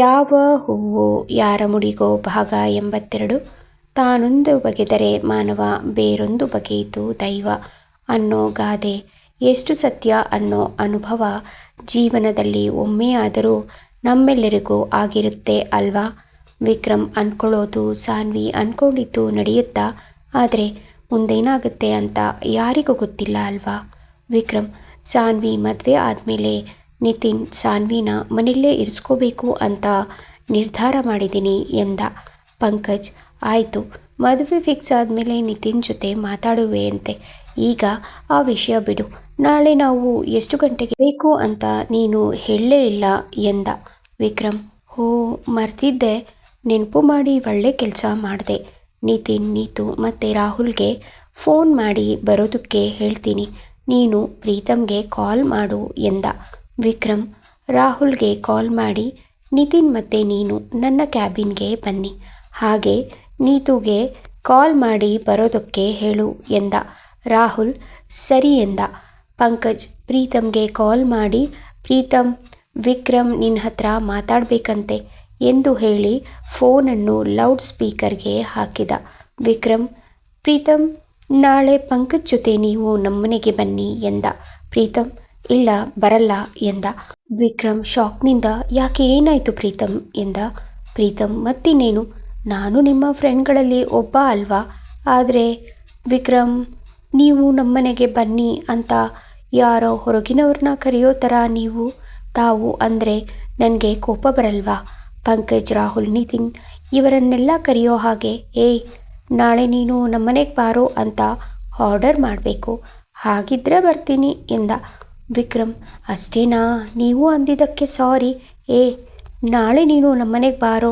ಯಾವ ಹೂವು ಯಾರ ಮುಡಿಗೋ ಭಾಗ 82. ತಾನೊಂದು ಬಗೆದರೆ ಮಾನವ ಬೇರೊಂದು ಬಗೆಯಿತು ದೈವ ಅನ್ನೋ ಗಾದೆ ಎಷ್ಟು ಸತ್ಯ ಅನ್ನೋ ಅನುಭವ ಜೀವನದಲ್ಲಿ ಒಮ್ಮೆಯಾದರೂ ನಮ್ಮೆಲ್ಲರಿಗೂ ಆಗಿರುತ್ತೆ ಅಲ್ವಾ. ವಿಕ್ರಮ್ ಅಂದ್ಕೊಳ್ಳೋದು ಸಾನ್ವಿ ಅಂದ್ಕೊಂಡಿದ್ದು ನಡೆಯುತ್ತಾ, ಆದರೆ ಮುಂದೇನಾಗುತ್ತೆ ಅಂತ ಯಾರಿಗೂ ಗೊತ್ತಿಲ್ಲ ಅಲ್ವಾ. ವಿಕ್ರಮ್ ಸಾನ್ವಿ ಮದುವೆ ಆದಮೇಲೆ ನಿತಿನ್ ಸಾನ್ವಿನ ಮನೆಯಲ್ಲೇ ಇರಿಸ್ಕೋಬೇಕು ಅಂತ ನಿರ್ಧಾರ ಮಾಡಿದ್ದೀನಿ ಎಂದ. ಪಂಕಜ್ ಆಯಿತು, ಮದುವೆ ಫಿಕ್ಸ್ ಆದಮೇಲೆ ನಿತಿನ್ ಜೊತೆ ಮಾತಾಡುವೆಯಂತೆ. ಈಗ ಆ ವಿಷಯ ಬಿಡು. ನಾಳೆ ನಾವು ಎಷ್ಟು ಗಂಟೆಗೆ ಬೇಕು ಅಂತ ನೀನು ಹೇಳಲೇ ಇಲ್ಲ ಎಂದ. ವಿಕ್ರಮ್ ಹೋ ಮರ್ತಿದ್ದೆ, ನೆನಪು ಮಾಡಿ ಒಳ್ಳೆ ಕೆಲಸ ಮಾಡಿದೆ. ನಿತಿನ್ ನೀತು ಮತ್ತು ರಾಹುಲ್ಗೆ ಫೋನ್ ಮಾಡಿ ಬರೋದಕ್ಕೆ ಹೇಳ್ತೀನಿ, ನೀನು ಪ್ರೀತಮ್ಗೆ ಕಾಲ್ ಮಾಡು ಎಂದ. ವಿಕ್ರಮ್ ರಾಹುಲ್ಗೆ ಕಾಲ್ ಮಾಡಿ ನಿತಿನ್ ಮತ್ತು ನೀನು ನನ್ನ ಕ್ಯಾಬಿನ್ಗೆ ಬನ್ನಿ, ಹಾಗೆ ನೀತುಗೆ ಕಾಲ್ ಮಾಡಿ ಬರೋದಕ್ಕೆ ಹೇಳು ಎಂದ. ರಾಹುಲ್ ಸರಿ ಎಂದ. ಪಂಕಜ್ ಪ್ರೀತಮ್ಗೆ ಕಾಲ್ ಮಾಡಿ, ಪ್ರೀತಮ್ ವಿಕ್ರಮ್ ನಿನ್ನ ಹತ್ರ ಮಾತಾಡಬೇಕಂತೆ ಎಂದು ಹೇಳಿ ಫೋನನ್ನು ಲೌಡ್ ಸ್ಪೀಕರ್ಗೆ ಹಾಕಿದ. ವಿಕ್ರಮ್ ಪ್ರೀತಮ್ ನಾಳೆ ಪಂಕಜ್ ಜೊತೆ ನೀವು ನಮ್ಮನೆಗೆ ಬನ್ನಿ ಎಂದ. ಪ್ರೀತಮ್ ಇಲ್ಲ ಬರಲ್ಲ ಎಂದ. ವಿಕ್ರಮ್ ಶಾಕ್ನಿಂದ ಯಾಕೆ ಏನಾಯಿತು ಪ್ರೀತಮ್ ಎಂದ. ಪ್ರೀತಮ್ ಮತ್ತಿನ್ನೇನು, ನಾನು ನಿಮ್ಮ ಫ್ರೆಂಡ್ಗಳಲ್ಲಿ ಒಬ್ಬ ಅಲ್ವಾ. ಆದರೆ ವಿಕ್ರಮ್ ನೀವು ನಮ್ಮನೆಗೆ ಬನ್ನಿ ಅಂತ ಯಾರೋ ಹೊರಗಿನವ್ರನ್ನ ಕರೆಯೋ ಥರ ನೀವು ತಾವು ಅಂದರೆ ನನಗೆ ಕೋಪ ಬರಲ್ವಾ. ಪಂಕಜ್ ರಾಹುಲ್ ನಿತಿನ್ ಇವರನ್ನೆಲ್ಲ ಕರೆಯೋ ಹಾಗೆ ಏಯ್ ನಾಳೆ ನೀನು ನಮ್ಮನೆಗೆ ಬಾರೋ ಅಂತ ಆರ್ಡರ್ ಮಾಡಬೇಕು, ಹಾಗಿದ್ರೆ ಬರ್ತೀನಿ ಎಂದ. ವಿಕ್ರಮ್ ಅಷ್ಟೇನಾ, ನೀವು ಅಂದಿದ್ದಕ್ಕೆ ಸಾರಿ. ನಾಳೆ ನೀನು ನಮ್ಮನೆಗೆ ಬಾರೋ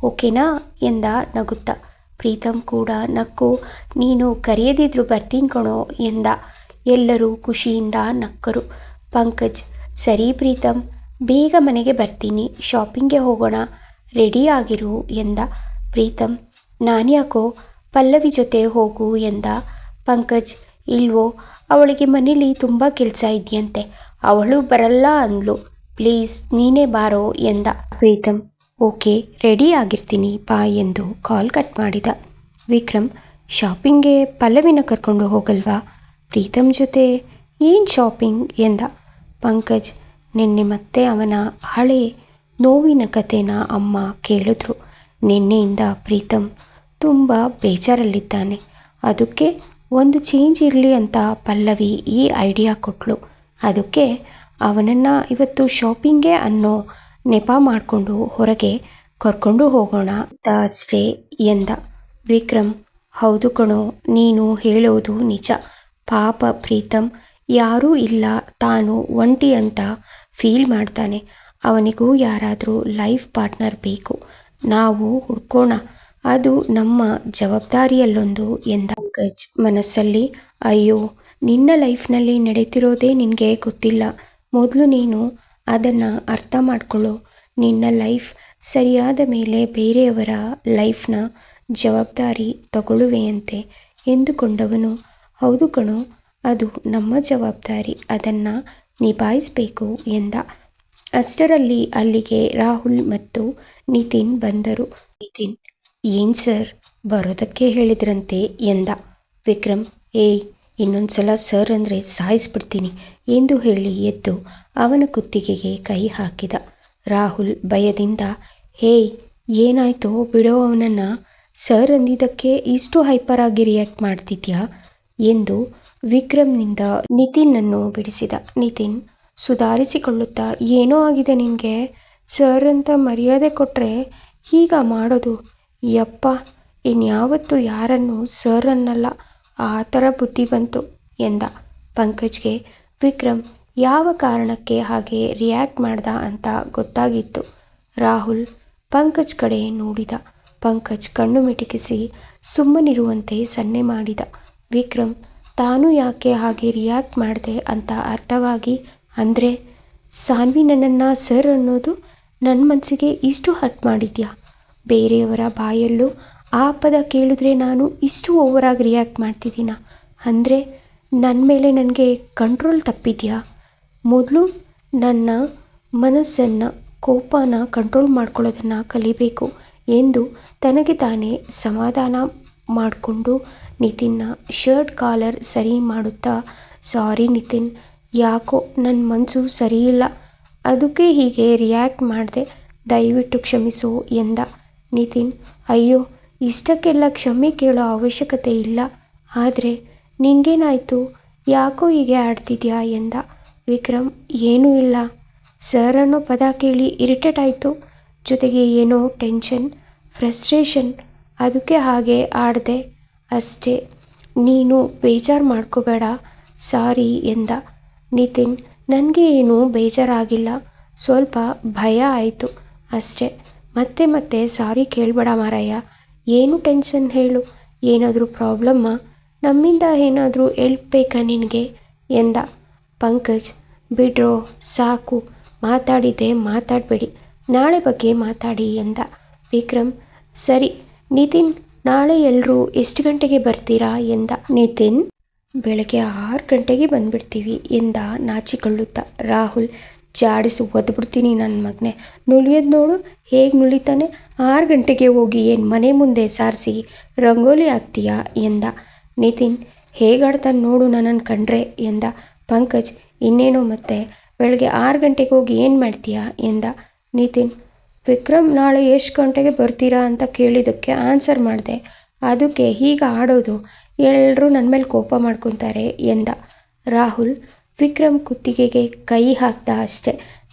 ಓಕೆನಾ ಎಂದ ನಗುತ್ತಾ. ಪ್ರೀತಮ್ ಕೂಡ ನಕ್ಕು ನೀನು ಕರೆಯದಿದ್ರು ಬರ್ತೀನಿ ಕಣೋ ಎಂದ. ಎಲ್ಲರೂ ಖುಷಿಯಿಂದ ನಕ್ಕರು. ಪಂಕಜ್ ಸರಿ ಪ್ರೀತಮ್, ಬೇಗ ಮನೆಗೆ ಬರ್ತೀನಿ, ಶಾಪಿಂಗ್ಗೆ ಹೋಗೋಣ, ರೆಡಿ ಆಗಿರು ಎಂದ. ಪ್ರೀತಮ್ ನಾನ್ಯಾಕೋ ಪಲ್ಲವಿ ಜೊತೆ ಹೋಗು ಎಂದ. ಪಂಕಜ್ ಇಲ್ವೋ, ಅವಳಿಗೆ ಮನೇಲಿ ತುಂಬ ಕೆಲಸ ಇದೆಯಂತೆ, ಅವಳು ಬರಲ್ಲ ಅಂದ್ಲು, ಪ್ಲೀಸ್ ನೀನೇ ಬಾರೋ ಎಂದ. ಪ್ರೀತಮ್ ಓಕೆ ರೆಡಿ ಆಗಿರ್ತೀನಿ ಬಾ ಎಂದು ಕಾಲ್ ಕಟ್ ಮಾಡಿದ. ವಿಕ್ರಮ್ ಶಾಪಿಂಗ್ಗೆ ಪಲ್ಲವಿನ ಕರ್ಕೊಂಡು ಹೋಗಲ್ವಾ, ಪ್ರೀತಮ್ ಜೊತೆ ಏನು ಶಾಪಿಂಗ್ ಎಂದ. ಪಂಕಜ್ ನಿನ್ನೆ ಮತ್ತೆ ಅವನ ಹಳೆ ನೋವಿನ ಕಥೆನ ಅಮ್ಮ ಕೇಳಿದ್ರು. ನಿನ್ನೆಯಿಂದ ಪ್ರೀತಮ್ ತುಂಬ ಬೇಜಾರಲ್ಲಿದ್ದಾನೆ, ಅದಕ್ಕೆ ಒಂದು ಚೇಂಜ್ ಇರಲಿ ಅಂತ ಪಲ್ಲವಿ ಈ ಐಡಿಯಾ ಕೊಟ್ಟಳು. ಅದಕ್ಕೆ ಅವನನ್ನು ಇವತ್ತು ಶಾಪಿಂಗ್ಗೆ ಅನ್ನೋ ನೆಪ ಮಾಡಿಕೊಂಡು ಹೊರಗೆ ಕರ್ಕೊಂಡು ಹೋಗೋಣ ಅಂತ ಅಷ್ಟೇ ಎಂದ. ವಿಕ್ರಮ್ ಹೌದು ಕಣೋ, ನೀನು ಹೇಳೋದು ನಿಜ. ಪಾಪ ಪ್ರೀತಮ್ ಯಾರೂ ಇಲ್ಲ, ತಾನು ಒಂಟಿ ಅಂತ ಫೀಲ್ ಮಾಡ್ತಾನೆ. ಅವನಿಗೂ ಯಾರಾದರೂ ಲೈಫ್ ಪಾರ್ಟ್ನರ್ ಬೇಕು, ನಾವು ಹುಡ್ಕೋಣ, ಅದು ನಮ್ಮ ಜವಾಬ್ದಾರಿಯಲ್ಲೊಂದು ಎಂದ. ಪಂಕಜ್ ಮನಸ್ಸಲ್ಲಿ ಅಯ್ಯೋ ನಿನ್ನ ಲೈಫ್ನಲ್ಲಿ ನಡೀತಿರೋದೇ ನಿನಗೆ ಗೊತ್ತಿಲ್ಲ, ಮೊದಲು ನೀನು ಅದನ್ನು ಅರ್ಥ ಮಾಡ್ಕೊಳ್ಳೋ, ನಿನ್ನ ಲೈಫ್ ಸರಿಯಾದ ಮೇಲೆ ಬೇರೆಯವರ ಲೈಫ್ನ ಜವಾಬ್ದಾರಿ ತಗೊಳ್ಳುವೆಯಂತೆ ಎಂದುಕೊಂಡವನು ಹೌದು ಕಣೋ, ಅದು ನಮ್ಮ ಜವಾಬ್ದಾರಿ, ಅದನ್ನು ನಿಭಾಯಿಸಬೇಕು ಎಂದ. ಅಷ್ಟರಲ್ಲಿ ಅಲ್ಲಿಗೆ ರಾಹುಲ್ ಮತ್ತು ನಿತಿನ್ ಬಂದರು. ನಿತಿನ್ ಏನು ಸರ್ ಬರೋದಕ್ಕೆ ಹೇಳಿದ್ರಂತೆ ಎಂದ. ವಿಕ್ರಮ್ ಇನ್ನೊಂದು ಸಲ ಸರ್ ಅಂದರೆ ಸಾಯಿಸ್ಬಿಡ್ತೀನಿ ಎಂದು ಹೇಳಿ ಎದ್ದು ಅವನ ಕುತ್ತಿಗೆಗೆ ಕೈ ಹಾಕಿದ. ರಾಹುಲ್ ಭಯದಿಂದ ಏನಾಯ್ತೋ ಬಿಡೋ ಅವನನ್ನು, ಸರ್ ಅಂದಿದ್ದಕ್ಕೆ ಇಷ್ಟು ಹೈಪರ್ ಆಗಿ ರಿಯಾಕ್ಟ್ ಮಾಡ್ತಿದ್ಯಾ ಎಂದು ವಿಕ್ರಮ್ನಿಂದ ನಿತಿನ್ನನ್ನು ಬಿಡಿಸಿದ. ನಿತಿನ್ ಸುಧಾರಿಸಿಕೊಳ್ಳುತ್ತಾ ಏನೋ ಆಗಿದೆ ನಿನಗೆ, ಸರ್ ಅಂತ ಮರ್ಯಾದೆ ಕೊಟ್ಟರೆ ಹೀಗ ಮಾಡೋದು, ಯಪ್ಪ ಇನ್ಯಾವತ್ತೂ ಯಾರನ್ನು ಸರ್ ಅನ್ನಲ್ಲ, ಆ ಥರ ಬುದ್ಧಿ ಬಂತು ಎಂದ. ಪಂಕಜ್ಗೆ ವಿಕ್ರಮ್ ಯಾವ ಕಾರಣಕ್ಕೆ ಹಾಗೆ ರಿಯಾಕ್ಟ್ ಮಾಡ್ದ ಅಂತ ಗೊತ್ತಾಗಿತ್ತು. ರಾಹುಲ್ ಪಂಕಜ್ ಕಡೆ ನೋಡಿದ. ಪಂಕಜ್ ಕಣ್ಣು ಮಿಟುಕಿಸಿ ಸುಮ್ಮನಿರುವಂತೆ ಸನ್ನೆ ಮಾಡಿದ. ವಿಕ್ರಮ್ ತಾನು ಯಾಕೆ ಹಾಗೆ ರಿಯಾಕ್ಟ್ ಮಾಡಿದೆ ಅಂತ ಅರ್ಥವಾಗಿ, ಅಂದರೆ ಸಾನ್ವಿ ನನ್ನನ್ನು ಸರ್ ಅನ್ನೋದು ನನ್ನ ಮನಸ್ಸಿಗೆ ಇಷ್ಟು ಹರ್ಟ್ ಮಾಡಿದ್ಯಾ, ಬೇರೆಯವರ ಬಾಯಲ್ಲೂ ಆ ಪದ ಕೇಳಿದ್ರೆ ನಾನು ಇಷ್ಟು ಓವರಾಗಿ ರಿಯಾಕ್ಟ್ ಮಾಡ್ತಿದ್ದೀನ, ಅಂದರೆ ನನ್ನ ಮೇಲೆ ನನಗೆ ಕಂಟ್ರೋಲ್ ತಪ್ಪಿದೆಯಾ. ಮೊದಲು ನನ್ನ ಮನಸ್ಸನ್ನು ಕೋಪನ ಕಂಟ್ರೋಲ್ ಮಾಡ್ಕೊಳ್ಳೋದನ್ನು ಕಲಿಬೇಕು ಎಂದು ತನಗೆ ತಾನೇ ಸಮಾಧಾನ ಮಾಡಿಕೊಂಡು ನಿತಿನ್ನ ಶರ್ಟ್ ಕಾಲರ್ ಸರಿ ಮಾಡುತ್ತಾ, ಸಾರಿ ನಿತಿನ್, ಯಾಕೋ ನನ್ನ ಮನಸ್ಸು ಸರಿಯಿಲ್ಲ, ಅದಕ್ಕೆ ಹೀಗೆ ರಿಯಾಕ್ಟ್ ಮಾಡಿದೆ, ದಯವಿಟ್ಟು ಕ್ಷಮಿಸು ಎಂದ. ನಿತಿನ್, ಅಯ್ಯೋ, ಇಷ್ಟಕ್ಕೆಲ್ಲ ಕ್ಷಮೆ ಕೇಳೋ ಅವಶ್ಯಕತೆ ಇಲ್ಲ, ಆದರೆ ನಿಂಗೇನಾಯಿತು, ಯಾಕೋ ಹೀಗೆ ಆಡ್ತಿದ್ಯಾ ಎಂದ. ವಿಕ್ರಮ್, ಏನೂ ಇಲ್ಲ, ಸರ್ ಅನ್ನೋ ಪದ ಕೇಳಿ ಇರಿಟೇಟ್ ಆಯಿತು, ಜೊತೆಗೆ ಏನೋ ಟೆನ್ಷನ್, ಫ್ರಸ್ಟ್ರೇಷನ್, ಅದಕ್ಕೆ ಹಾಗೆ ಆಡಿದೆ ಅಷ್ಟೇ, ನೀನು ಬೇಜಾರು ಮಾಡ್ಕೋಬೇಡ, ಸಾರಿ ಎಂದ. ನಿತಿನ್, ನನಗೆ ಏನೂ ಬೇಜಾರಾಗಿಲ್ಲ, ಸ್ವಲ್ಪ ಭಯ ಆಯಿತು ಅಷ್ಟೇ, ಮತ್ತೆ ಮತ್ತೆ ಸಾರಿ ಕೇಳಬೇಡ ಮಾರಾಯ, ಏನು ಟೆನ್ಷನ್ ಹೇಳು, ಏನಾದರೂ ಪ್ರಾಬ್ಲಮ್ಮಾ, ನಮ್ಮಿಂದ ಏನಾದರೂ ಎಲ್ಪ್ ಬೇಕಾ ನಿನಗೆ ಎಂದ. ಪಂಕಜ್, ಬಿಡ್ರೋ ಸಾಕು, ಮಾತಾಡಿದ್ದೆ ಮಾತಾಡಬೇಡಿ, ನಾಳೆ ಬಗ್ಗೆ ಮಾತಾಡಿ ಎಂದ. ವಿಕ್ರಮ್, ಸರಿ ನಿತಿನ್, ನಾಳೆ ಎಲ್ಲರೂ ಎಷ್ಟು ಗಂಟೆಗೆ ಬರ್ತೀರಾ ಎಂದ. ನಿತಿನ್, ಬೆಳಗ್ಗೆ 6 ಗಂಟೆಗೆ ಬಂದುಬಿಡ್ತೀವಿ ಎಂದ ನಾಚಿಕೊಳ್ಳುತ್ತಾ. ರಾಹುಲ್, ಜಾಡಿಸಿ ಒದ್ಬಿಡ್ತೀನಿ ನನ್ನ ಮಗನೇ, ನುಲಿಯೋದು ನೋಡು ಹೇಗೆ ನುಲಿತಾನೆ, 6 ಗಂಟೆಗೆ ಹೋಗಿ ಏನು ಮನೆ ಮುಂದೆ ಸಾರಿಸಿ ರಂಗೋಲಿ ಹಾಕ್ತೀಯಾ ಎಂದ. ನಿತಿನ್, ಹೇಗಾಡ್ತಾನೆ ನೋಡು ನನ್ನನ್ನು ಕಂಡ್ರೆ ಎಂದ. ಪಂಕಜ್, ಇನ್ನೇನೋ ಮತ್ತೆ ಬೆಳಗ್ಗೆ 6 ಗಂಟೆಗೆ ಹೋಗಿ ಏನು ಮಾಡ್ತೀಯಾ ಎಂದ. ನಿತಿನ್, ವಿಕ್ರಮ್ ನಾಳೆ ಎಷ್ಟು ಗಂಟೆಗೆ ಬರ್ತೀರಾ ಅಂತ ಕೇಳಿದ್ದಕ್ಕೆ ಆನ್ಸರ್ ಮಾಡಿದೆ, ಅದಕ್ಕೆ ಹೀಗೆ ಆಡೋದು, ಎಲ್ಲರೂ ನನ್ನ ಮೇಲೆ ಕೋಪ ಮಾಡ್ಕೊತಾರೆ ಎಂದ. ರಾಹುಲ್, ವಿಕ್ರಮ್ ಕುತ್ತಿಗೆಗೆ ಕೈ ಹಾಕ್ದ ಅಷ್ಟೇ,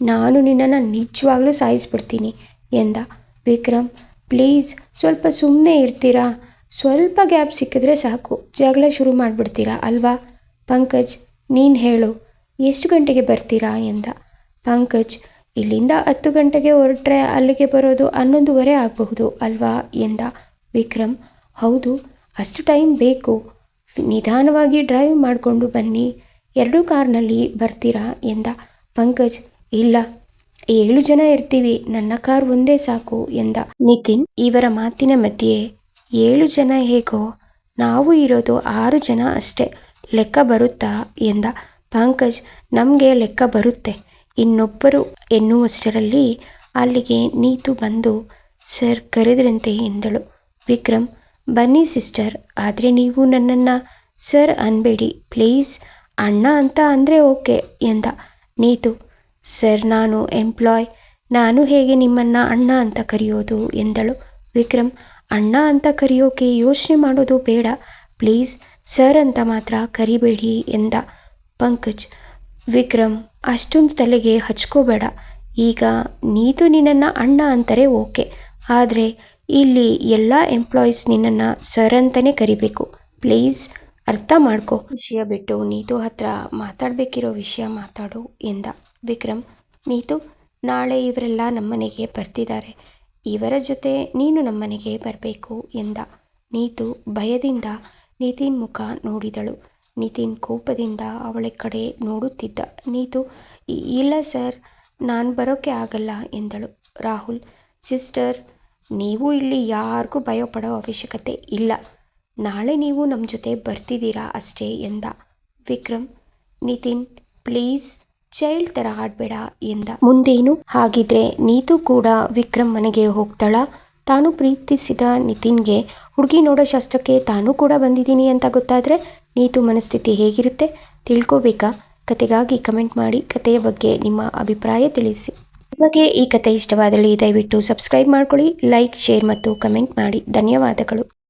ನಾನು ನಿನ್ನನ್ನು ನಿಜವಾಗ್ಲೂ ಸಾಯಿಸ್ಬಿಡ್ತೀನಿ ಎಂದ. ವಿಕ್ರಮ್, ಪ್ಲೀಸ್ ಸ್ವಲ್ಪ ಸುಮ್ಮನೆ ಇರ್ತೀರಾ, ಸ್ವಲ್ಪ ಗ್ಯಾಪ್ ಸಿಕ್ಕಿದ್ರೆ ಸಾಕು ಜಗಳ ಶುರು ಮಾಡಿಬಿಡ್ತೀರಾ ಅಲ್ವಾ. ಪಂಕಜ್, ನೀನು ಹೇಳು, ಎಷ್ಟು ಗಂಟೆಗೆ ಬರ್ತೀರಾ ಎಂದ. ಪಂಕಜ್, ಇಲ್ಲಿಂದ 10 ಗಂಟೆಗೆ ಹೊರಟ್ರೆ ಅಲ್ಲಿಗೆ ಬರೋದು 11:15 ಆಗಬಹುದು ಅಲ್ವಾ ಎಂದ. ವಿಕ್ರಮ್, ಹೌದು, ಅಷ್ಟು ಟೈಮ್ ಬೇಕು, ನಿಧಾನವಾಗಿ ಡ್ರೈವ್ ಮಾಡಿಕೊಂಡು ಬನ್ನಿ, 2 ಕಾರ್ನಲ್ಲಿ ಬರ್ತೀರಾ ಎಂದ. ಪಂಕಜ್, ಇಲ್ಲ, 7 ಜನ ಇರ್ತೀವಿ, ನನ್ನ ಕಾರ್ ಒಂದೇ ಸಾಕು ಎಂದ. ನಿತಿನ್, ಇವರ ಮಾತಿನ ಮಧ್ಯೆ 7 ಜನ ಹೇಗೋ, ನಾವು ಇರೋದು 6 ಜನ ಅಷ್ಟೇ, ಲೆಕ್ಕ ಬರುತ್ತಾ ಎಂದ. ಪಂಕಜ್, ನಮಗೆ ಲೆಕ್ಕ ಬರುತ್ತೆ, ಇನ್ನೊಬ್ಬರು ಎನ್ನುವಷ್ಟರಲ್ಲಿ ಅಲ್ಲಿಗೆ ನೀತು ಬಂದು ಸರ್ ಕರೆದ್ರಂತೆ ಎಂದಳು. ವಿಕ್ರಮ್, ಬನ್ನಿ ಸಿಸ್ಟರ್, ಆದರೆ ನೀವು ನನ್ನನ್ನು ಸರ್ ಅನ್ಬೇಡಿ ಪ್ಲೀಸ್, ಅಣ್ಣ ಅಂತ ಅಂದರೆ ಓಕೆ ಎಂದ. ನೀತು, ಸರ್ ನಾನು ಎಂಪ್ಲಾಯ್, ನಾನು ಹೇಗೆ ನಿಮ್ಮನ್ನು ಅಣ್ಣ ಅಂತ ಕರೆಯೋದು ಎಂದಳು. ವಿಕ್ರಮ್, ಅಣ್ಣ ಅಂತ ಕರೆಯೋಕೆ ಯೋಚನೆ ಮಾಡೋದು ಬೇಡ, ಪ್ಲೀಸ್ ಸರ್ ಅಂತ ಮಾತ್ರ ಕರಿಬೇಡಿ ಎಂದ. ಪಂಕಜ್, ವಿಕ್ರಮ್, ಅಷ್ಟೊಂದು ತಲೆಗೆ ಹಚ್ಕೋಬೇಡ, ಈಗ ನೀತು ನಿನ್ನನ್ನು ಅಣ್ಣ ಅಂತಾರೆ ಓಕೆ, ಆದರೆ ಇಲ್ಲಿ ಎಲ್ಲ ಎಂಪ್ಲಾಯೀಸ್ ನಿನ್ನನ್ನು ಸರ್ ಅಂತಲೇ ಕರಿಬೇಕು, ಪ್ಲೀಸ್ ಅರ್ಥ ಮಾಡ್ಕೊ. ವಿಷಯ ಬಿಟ್ಟು ನೀತು ಹತ್ರ ಮಾತಾಡಬೇಕಿರೋ ವಿಷಯ ಮಾತಾಡು ಎಂದ. ವಿಕ್ರಮ್, ನೀತು, ನಾಳೆ ಇವರೆಲ್ಲ ನಮ್ಮನೆಗೆ ಬರ್ತಿದ್ದಾರೆ, ಇವರ ಜೊತೆ ನೀನು ನಮ್ಮನೆಗೆ ಬರಬೇಕು ಎಂದ. ನೀತು ಭಯದಿಂದ ನಿತಿನ್ ಮುಖ ನೋಡಿದಳು. ನಿತಿನ್ ಕೋಪದಿಂದ ಅವಳ ಕಡೆ ನೋಡುತ್ತಿದ್ದ. ನೀತು, ಇಲ್ಲ ಸರ್, ನಾನು ಬರೋಕ್ಕೆ ಆಗಲ್ಲ ಎಂದಳು. ರಾಹುಲ್, ಸಿಸ್ಟರ್, ನೀವು ಇಲ್ಲಿ ಯಾರಿಗೂ ಭಯ ಪಡೋ ಅವಶ್ಯಕತೆ ಇಲ್ಲ, ನಾಳೆ ನೀವು ನಮ್ಮ ಜೊತೆ ಬರ್ತಿದ್ದೀರಾ ಅಷ್ಟೇ ಎಂದ. ವಿಕ್ರಮ್, ನಿತಿನ್ ಪ್ಲೀಸ್ ಚೈಲ್ಡ್ ಥರ ಆಡಬೇಡ ಎಂದ. ಮುಂದೇನು, ಹಾಗಿದ್ರೆ ನೀತು ಕೂಡ ವಿಕ್ರಮ್ ಮನೆಗೆ ಹೋಗ್ತಾಳಾ? ತಾನು ಪ್ರೀತಿಸಿದ ನಿತಿನ್ಗೆ ಹುಡುಗಿ ನೋಡೋ ಶಾಸ್ತ್ರಕ್ಕೆ ತಾನೂ ಕೂಡ ಬಂದಿದ್ದೀನಿ ಅಂತ ಗೊತ್ತಾದರೆ ನೀತು ಮನಸ್ಥಿತಿ ಹೇಗಿರುತ್ತೆ ತಿಳ್ಕೋಬೇಕಾ? ಕತೆಗಾಗಿ ಕಮೆಂಟ್ ಮಾಡಿ, ಕತೆಯ ಬಗ್ಗೆ ನಿಮ್ಮ ಅಭಿಪ್ರಾಯ ತಿಳಿಸಿ. ನಿಮಗೆ ಈ ಕತೆ ಇಷ್ಟವಾದಲ್ಲಿ ದಯವಿಟ್ಟು ಸಬ್ಸ್ಕ್ರೈಬ್ ಮಾಡ್ಕೊಳ್ಳಿ, ಲೈಕ್, ಶೇರ್ ಮತ್ತು ಕಮೆಂಟ್ ಮಾಡಿ. ಧನ್ಯವಾದಗಳು.